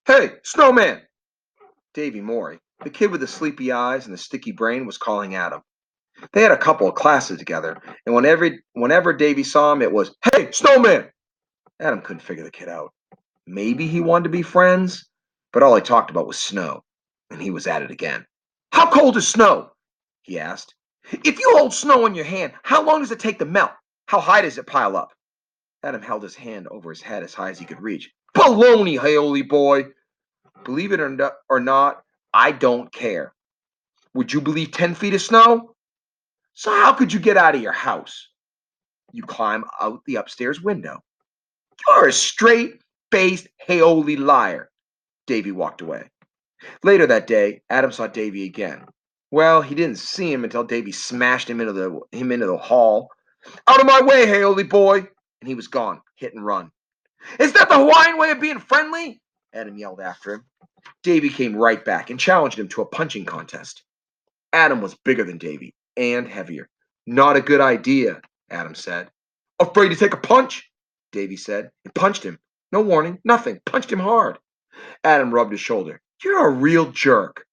Hey, Snowman! Davy Morey, the kid with the sleepy eyes and the sticky brain, was calling Adam. They had a couple of classes together, and whenever Davy saw him, it was, Hey, Snowman! Adam couldn't figure the kid out. Maybe he wanted to be friends, but all he talked about was snow, and he was at it again. How cold is snow? He asked. If you hold snow in your hand, how long does it take to melt? How high does it pile up? Adam held his hand over his head as high as he could reach. Baloney, Haoli boy! Believe it or not, I don't care. Would you believe 10 feet of snow? So how could you get out of your house? You climb out the upstairs window. You're a straight-faced Haoli liar. Davy walked away. Later that day, Adam saw Davy again. Well, he didn't see him until Davy smashed him into the hall. Out of my way, Haoli boy! And he was gone, hit and run. Is that the Hawaiian way of being friendly? Adam yelled after him. Davy came right back and challenged him to a punching contest. Adam was bigger than Davy and heavier. Not a good idea, Adam said. Afraid to take a punch? Davy said, and punched him. No warning, nothing. Punched him hard. Adam rubbed his shoulder. You're a real jerk.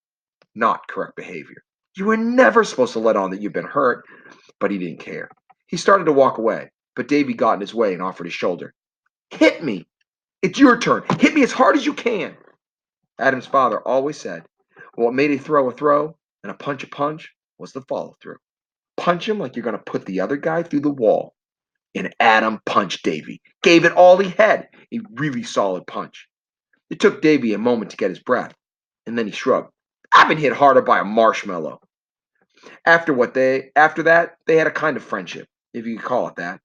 Not correct behavior. You were never supposed to let on that you've been hurt, but he didn't care. He started to walk away, but Davy got in his way and offered his shoulder. Hit me. It's your turn. Hit me as hard as you can. Adam's father always said, what made a throw and a punch was the follow through. Punch him like you're going to put the other guy through the wall. And Adam punched Davy, gave it all he had, a really solid punch. It took Davy a moment to get his breath, and then he shrugged. I've been hit harder by a marshmallow. After that, they had a kind of friendship, if you could call it that.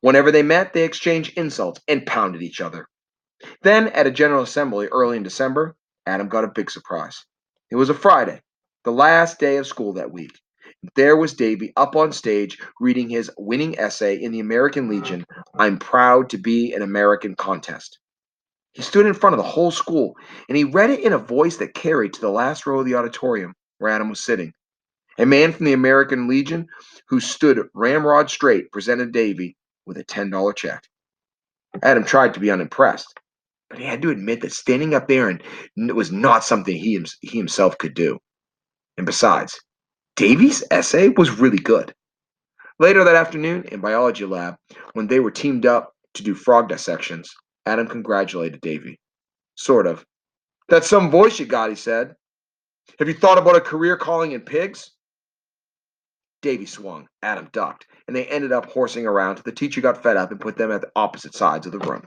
Whenever they met, they exchanged insults and pounded each other. Then, at a General Assembly early in December, Adam got a big surprise. It was a Friday, the last day of school that week. There was Davy up on stage reading his winning essay in the American Legion, I'm Proud to Be an American contest. He stood in front of the whole school, and he read it in a voice that carried to the last row of the auditorium where Adam was sitting. A man from the American Legion who stood ramrod straight presented Davy with a $10 check. Adam tried to be unimpressed, but he had to admit that standing up there and it was not something he himself could do. And besides, Davy's essay was really good. Later that afternoon, in biology lab, when they were teamed up to do frog dissections, Adam congratulated Davy. Sort of. That's some voice you got, he said. Have you thought about a career calling in pigs? Davy swung, Adam ducked, and they ended up horsing around till the teacher got fed up and put them at the opposite sides of the room.